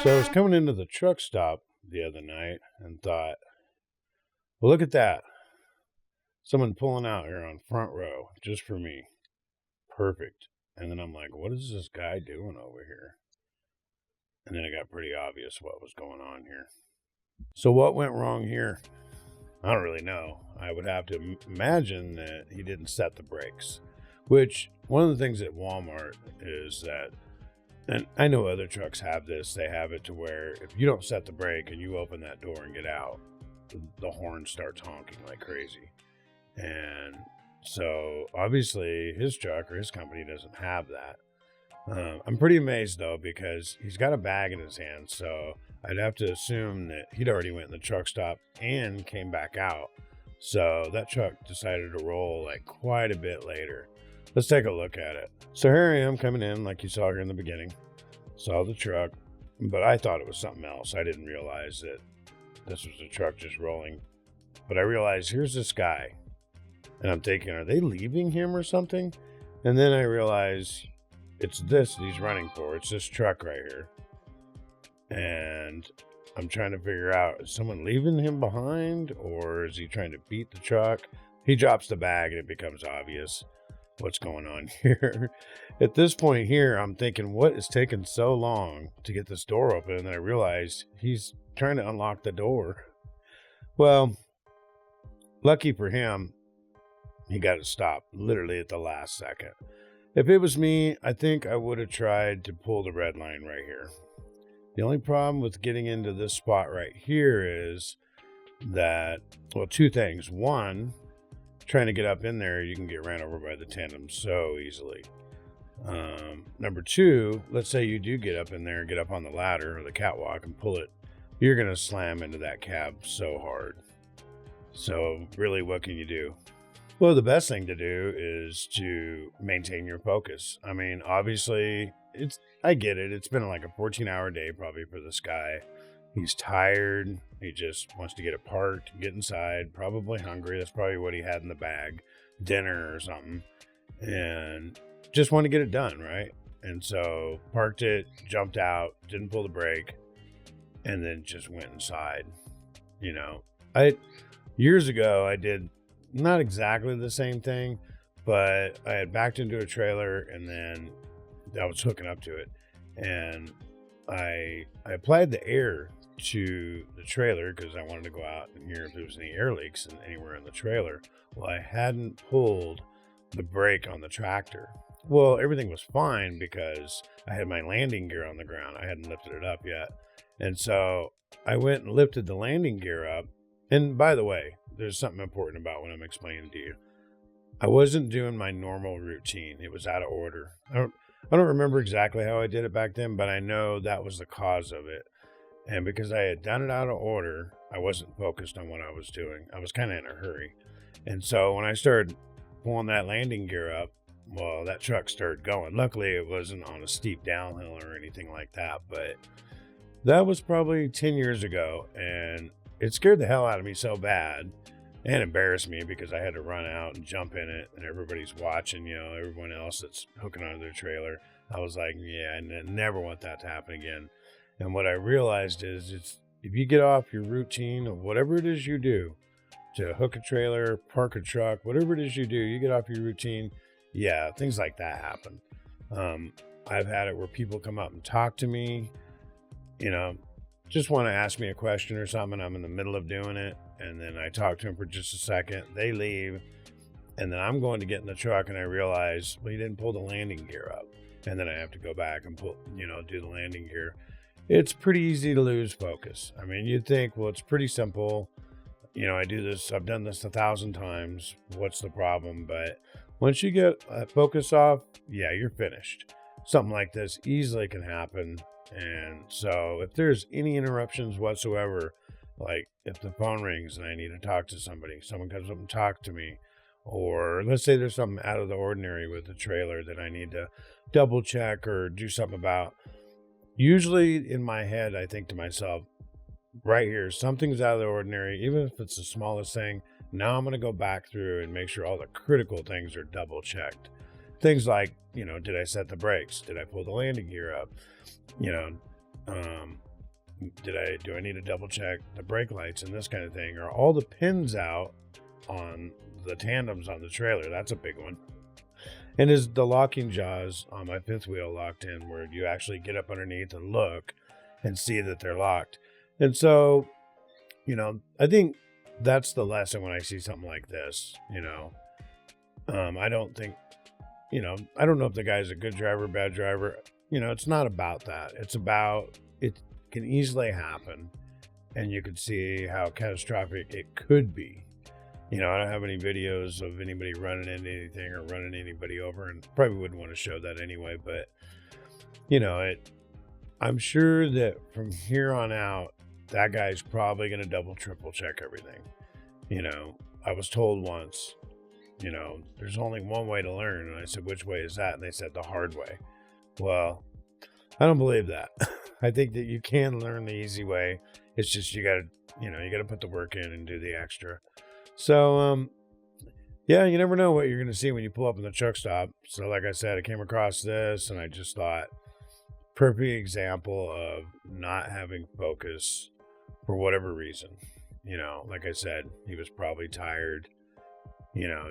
So I was coming into the truck stop the other night and thought, well, look at that. Someone pulling out here on front row just for me. Perfect. And then I'm like, what is this guy doing over here? And then it got pretty obvious what was going on here. So what went wrong here? I don't really know. I would have to imagine that he didn't set the brakes, which one of the things at Walmart is that, and I know other trucks have this, they have it to where if you don't set the brake and you open that door and get out, the horn starts honking like crazy. And so obviously his truck or his company doesn't have that. I'm pretty amazed though, because he's got a bag in his hand. So I'd have to assume that he'd already went in the truck stop and came back out. So that truck decided to roll like quite a bit later. Let's take a look at it. So here I am coming in like you saw here in the beginning. Saw the truck, but I thought it was something else. I didn't realize that this was a truck just rolling. But I realized here's this guy. And I'm thinking, are they leaving him or something? And then I realize it's this that he's running for. It's this truck right here. And I'm trying to figure out, is someone leaving him behind or is he trying to beat the truck? He drops the bag and it becomes obvious what's going on here. At this point here, I'm thinking, what is taking so long to get this door open? And then I realized he's trying to unlock the door. Well, lucky for him, he got it stopped literally at the last second. If it was me, I think I would have tried to pull the red line right here. The only problem with getting into this spot right here is that, well, two things. One, trying to get up in there, you can get ran over by the tandem so easily. Number two, let's say you do get up in there, get up on the ladder or the catwalk and pull it, you're going to slam into that cab so hard. So really, what can you do? Well, the best thing to do is to maintain your focus. I mean, obviously, I get it. It's been like a 14-hour day probably for this guy. He's tired. He just wants to get it parked, get inside, probably hungry. That's probably what he had in the bag, dinner or something. And just want to get it done, right? And so parked it, jumped out, didn't pull the brake, and then just went inside. You know, years ago, I did not exactly the same thing, but I had backed into a trailer and then I was hooking up to it. And I applied the air to the trailer because I wanted to go out and hear if there was any air leaks anywhere in the trailer. Well, I hadn't pulled the brake on the tractor. Well, everything was fine because I had my landing gear on the ground. I hadn't lifted it up yet. And so I went and lifted the landing gear up. And by the way, there's something important about what I'm explaining to you. I wasn't doing my normal routine. It was out of order. I don't remember exactly how I did it back then, but I know that was the cause of it. And because I had done it out of order, I wasn't focused on what I was doing. I was kind of in a hurry. And so when I started pulling that landing gear up, well, that truck started going. Luckily, it wasn't on a steep downhill or anything like that, but that was probably 10 years ago. And it scared the hell out of me so bad and embarrassed me because I had to run out and jump in it and everybody's watching, you know, everyone else that's hooking onto their trailer. I was like, yeah, I never want that to happen again. And what I realized is if you get off your routine of whatever it is you do to hook a trailer, park a truck, whatever it is you do, you get off your routine. Yeah, things like that happen. I've had it where people come up and talk to me, you know, just want to ask me a question or something. I'm in the middle of doing it. And then I talk to them for just a second. They leave. And then I'm going to get in the truck and I realize, well, you didn't pull the landing gear up. And then I have to go back and do the landing gear. It's pretty easy to lose focus. I mean, you'd think, well, it's pretty simple. You know, I've done this 1,000 times. What's the problem? But once you get focus off, yeah, you're finished. Something like this easily can happen. And so if there's any interruptions whatsoever, like if the phone rings and I need to talk to somebody, someone comes up and talks to me, or let's say there's something out of the ordinary with the trailer that I need to double check or do something about. Usually in my head, I think to myself, right here, something's out of the ordinary, even if it's the smallest thing. Now I'm going to go back through and make sure all the critical things are double checked. Things like, did I set the brakes? Did I pull the landing gear up? Do I need to double check the brake lights and this kind of thing? Are all the pins out on the tandems on the trailer? That's a big one. And is the locking jaws on my fifth wheel locked in, where you actually get up underneath and look and see that they're locked? And so, I think that's the lesson when I see something like this. I don't think, I don't know if the guy's a good driver, bad driver. It's not about that. It's about, it can easily happen, and you can see how catastrophic it could be. I don't have any videos of anybody running into anything or running anybody over, and probably wouldn't want to show that anyway. But, I'm sure that from here on out, that guy's probably going to double, triple check everything. I was told once, there's only one way to learn. And I said, which way is that? And they said the hard way. Well, I don't believe that. I think that you can learn the easy way. It's just, you gotta put the work in and do the extra. So, yeah, you never know what you're going to see when you pull up in the truck stop. So like I said, I came across this and I just thought, perfect example of not having focus for whatever reason. Like I said, he was probably tired,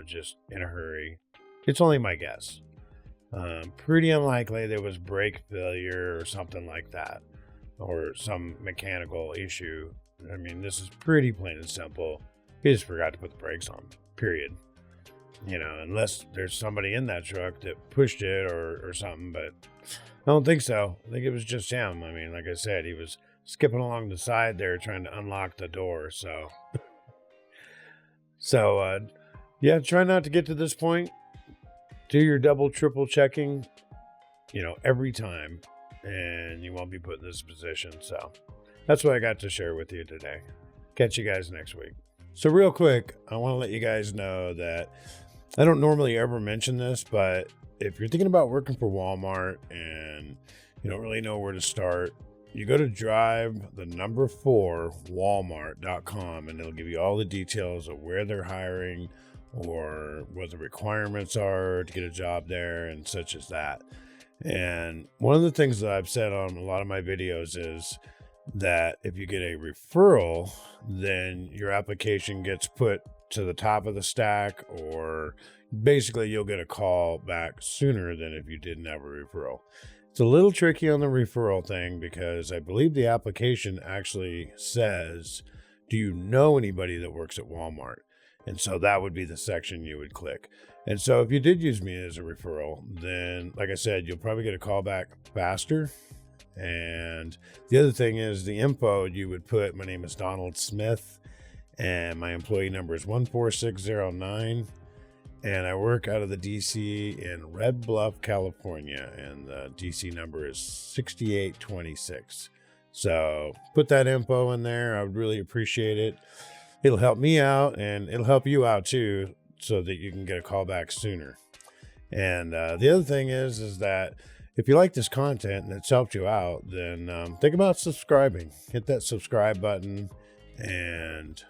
just in a hurry. It's only my guess. Pretty unlikely there was brake failure or something like that, or some mechanical issue. I mean, this is pretty plain and simple. He just forgot to put the brakes on, period. Unless there's somebody in that truck that pushed it or something, but I don't think so. I think it was just him. I mean, like I said, he was skipping along the side there trying to unlock the door. So, yeah, try not to get to this point. Do your double, triple checking, every time, and you won't be put in this position. So that's what I got to share with you today. Catch you guys next week. So real quick, I want to let you guys know that I don't normally ever mention this, but if you're thinking about working for Walmart and you don't really know where to start, you go to drive4walmart.com, and it'll give you all the details of where they're hiring or what the requirements are to get a job there and such as that. And one of the things that I've said on a lot of my videos is that if you get a referral, then your application gets put to the top of the stack, or basically you'll get a call back sooner than if you didn't have a referral. It's a little tricky on the referral thing because I believe the application actually says, do you know anybody that works at Walmart? And so that would be the section you would click. And so if you did use me as a referral, then like I said, you'll probably get a call back faster. And the other thing is the info you would put, my name is Donald Smith and my employee number is 14609. And I work out of the DC in Red Bluff, California. And the DC number is 6826. So put that info in there. I would really appreciate it. It'll help me out and it'll help you out too, so that you can get a call back sooner. And the other thing is that if you like this content and it's helped you out, then think about subscribing. Hit that subscribe button and,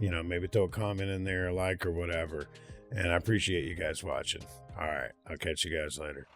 maybe throw a comment in there, a like or whatever. And I appreciate you guys watching. All right. I'll catch you guys later.